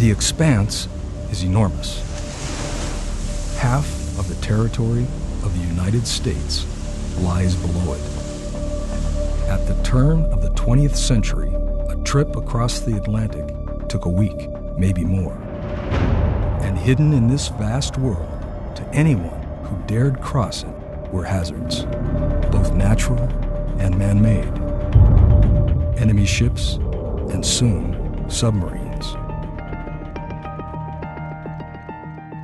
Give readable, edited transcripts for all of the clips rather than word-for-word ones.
The expanse is enormous. Half of the territory of the United States lies below it. At the turn of the 20th century, a trip across the Atlantic took a week, maybe more. And hidden in this vast world, to anyone who dared cross it, were hazards, both natural and man-made. Enemy ships, and soon, submarines.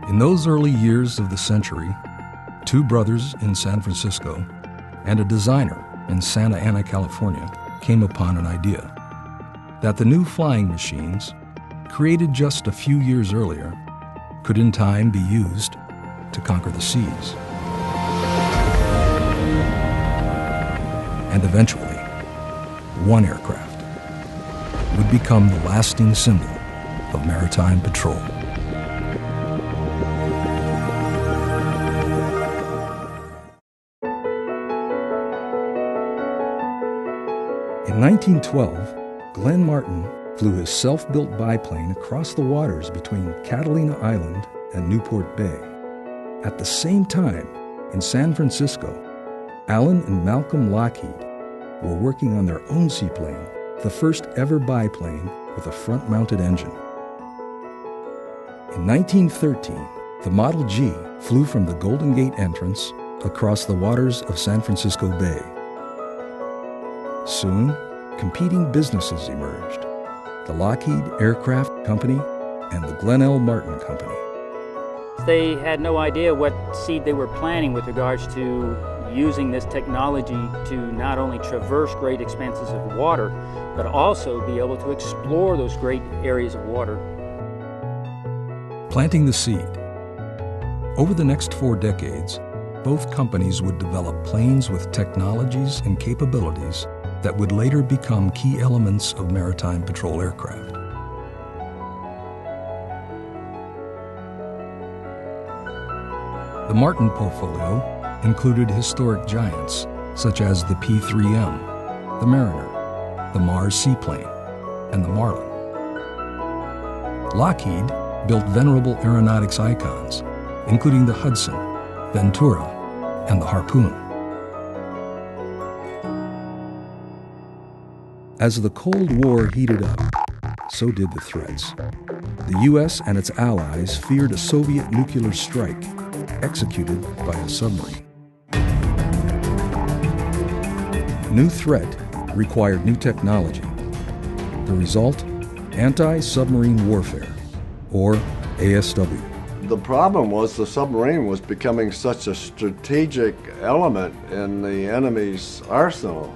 In those early years of the century, two brothers in San Francisco and a designer in Santa Ana, California, came upon an idea that the new flying machines, created just a few years earlier, could in time be used to conquer the seas. And eventually, one aircraft would become the lasting symbol of maritime patrol. In 1912, Glenn Martin flew his self-built biplane across the waters between Catalina Island and Newport Bay. At the same time, in San Francisco, Alan and Malcolm Lockheed were working on their own seaplane, the first ever biplane with a front-mounted engine. In 1913, the Model G flew from the Golden Gate entrance across the waters of San Francisco Bay. Soon, competing businesses emerged: the Lockheed Aircraft Company and the Glenn L. Martin Company. They had no idea what seed they were planting with regards to using this technology to not only traverse great expanses of water, but also be able to explore those great areas of water. Planting the seed. Over the next 4 decades, both companies would develop planes with technologies and capabilities that would later become key elements of maritime patrol aircraft. The Martin portfolio included historic giants such as the P-3M, the Mariner, the Mars seaplane, and the Marlin. Lockheed built venerable aeronautics icons, including the Hudson, Ventura, and the Harpoon. As the Cold War heated up, so did the threats. The U.S. and its allies feared a Soviet nuclear strike executed by a submarine. New threat required new technology. The result, anti-submarine warfare, or ASW. The problem was the submarine was becoming such a strategic element in the enemy's arsenal.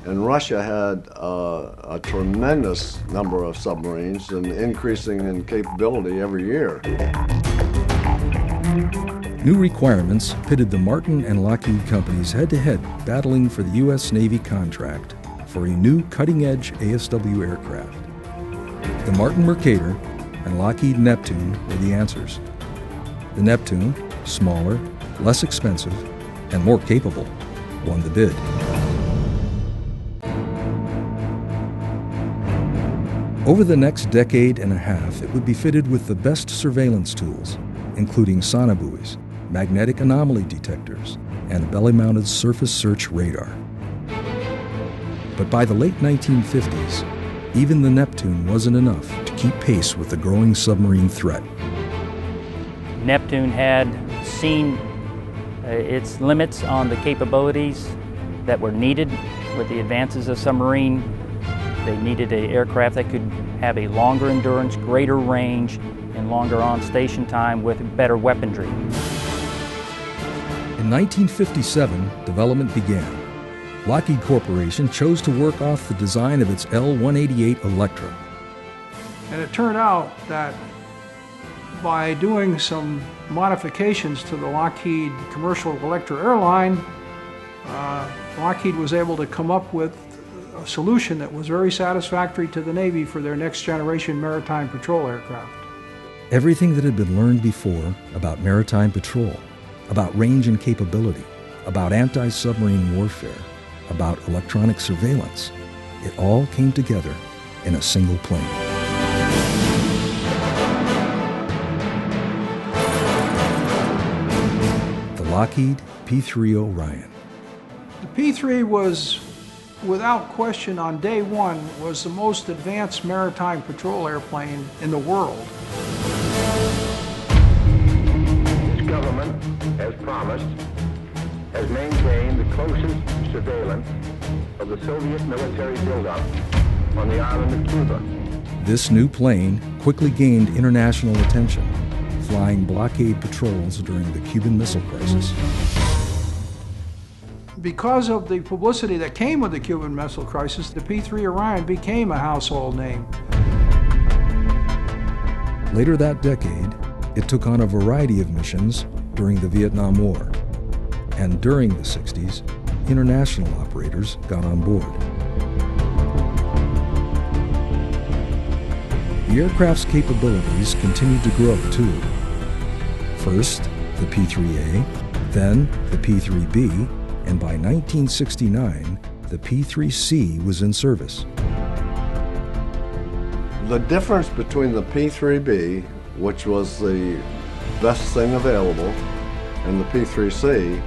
And Russia had a tremendous number of submarines and increasing in capability every year. New requirements pitted the Martin and Lockheed companies head-to-head, battling for the U.S. Navy contract for a new cutting-edge ASW aircraft. The Martin Mercator and Lockheed Neptune were the answers. The Neptune, smaller, less expensive, and more capable, won the bid. Over the next decade and a half, it would be fitted with the best surveillance tools, including sonobuoys, magnetic anomaly detectors, and a belly-mounted surface search radar. But by the late 1950s, even the Neptune wasn't enough to keep pace with the growing submarine threat. Neptune had seen its limits on the capabilities that were needed with the advances of submarine. They needed an aircraft that could have a longer endurance, greater range, and longer on-station time with better weaponry. In 1957, development began. Lockheed Corporation chose to work off the design of its L-188 Electra. And it turned out that by doing some modifications to the Lockheed commercial Electra airline, Lockheed was able to come up with a solution that was very satisfactory to the Navy for their next generation maritime patrol aircraft. Everything that had been learned before about maritime patrol, about range and capability, about anti-submarine warfare, about electronic surveillance, it all came together in a single plane. Lockheed P-3 Orion. The P-3 was, without question, on day one, was the most advanced maritime patrol airplane in the world. This government, as promised, has maintained the closest surveillance of the Soviet military buildup on the island of Cuba. This new plane quickly gained international attention, flying blockade patrols during the Cuban Missile Crisis. Because of the publicity that came with the Cuban Missile Crisis, the P-3 Orion became a household name. Later that decade, it took on a variety of missions during the Vietnam War. And during the 60s, international operators got on board. The aircraft's capabilities continued to grow too. First, the P-3A, then the P-3B, and by 1969, the P-3C was in service. The difference between the P-3B, which was the best thing available, and the P-3C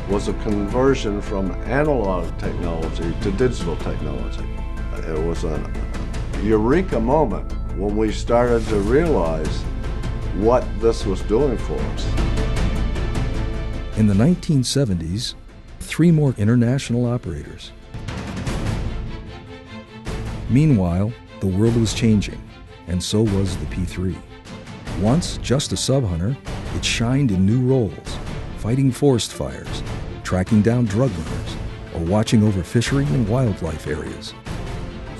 was a conversion from analog technology to digital technology. It was a eureka moment when we started to realize what this was doing for us. In the 1970s, 3 more international operators. Meanwhile, the world was changing, and so was the P-3. Once just a sub-hunter, it shined in new roles, fighting forest fires, tracking down drug runners, or watching over fishery and wildlife areas.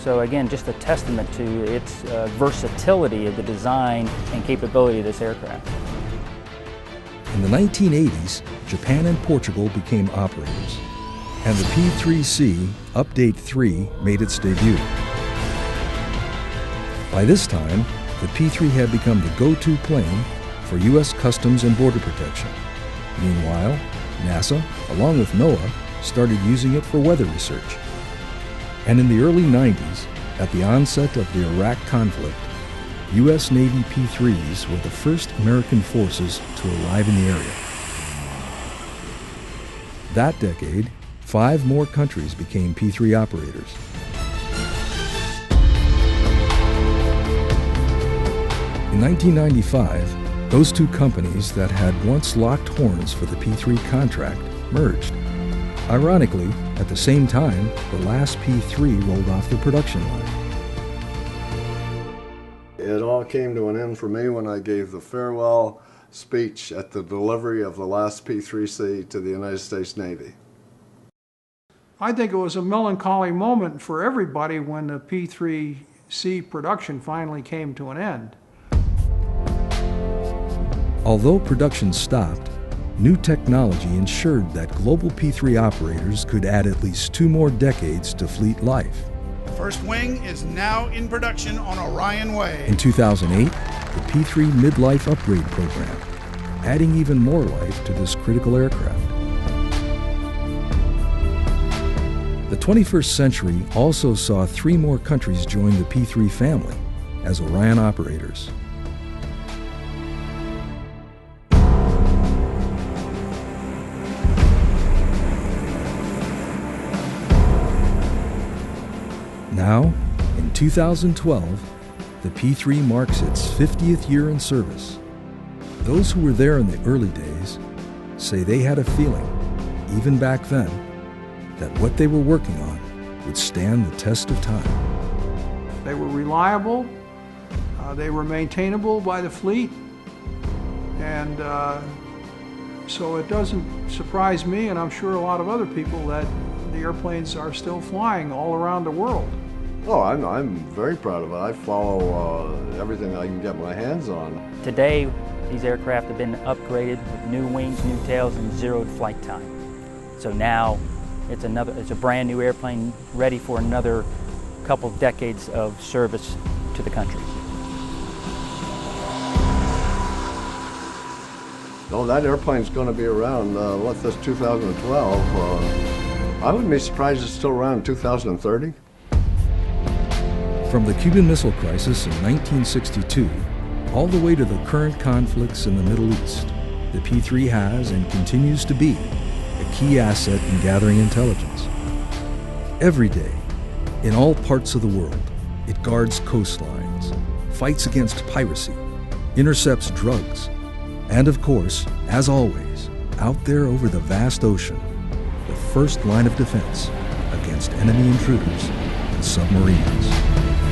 So again, just a testament to its versatility of the design and capability of this aircraft. In the 1980s, Japan and Portugal became operators, and the P-3C Update 3 made its debut. By this time, the P-3 had become the go-to plane for U.S. Customs and Border Protection. Meanwhile, NASA, along with NOAA, started using it for weather research. And in the early 90s, at the onset of the Iraq conflict, U.S. Navy P-3s were the first American forces to arrive in the area. That decade, 5 more countries became P-3 operators. In 1995, those 2 companies that had once locked horns for the P-3 contract merged. Ironically, at the same time, the last P-3 rolled off the production line. It all came to an end for me when I gave the farewell speech at the delivery of the last P-3C to the United States Navy. I think it was a melancholy moment for everybody when the P-3C production finally came to an end. Although production stopped, new technology ensured that global P-3 operators could add at least 2 more decades to fleet life. First wing is now in production on Orion Way. In 2008, the P-3 Midlife Upgrade Program, adding even more life to this critical aircraft. The 21st century also saw 3 more countries join the P-3 family as Orion operators. Now, in 2012, the P-3 marks its 50th year in service. Those who were there in the early days say they had a feeling, even back then, that what they were working on would stand the test of time. They were reliable, they were maintainable by the fleet, and so it doesn't surprise me, and I'm sure a lot of other people, that the airplanes are still flying all around the world. Oh, I'm very proud of it. I follow everything I can get my hands on. Today, these aircraft have been upgraded with new wings, new tails, and zeroed flight time. So now it's a brand new airplane ready for another couple decades of service to the country. No, that airplane's going to be around, what's this, 2012. I wouldn't be surprised it's still around 2030. From the Cuban Missile Crisis in 1962, all the way to the current conflicts in the Middle East, the P-3 has and continues to be a key asset in gathering intelligence. Every day, in all parts of the world, it guards coastlines, fights against piracy, intercepts drugs, and of course, as always, out there over the vast ocean, the first line of defense against enemy intruders and submarines.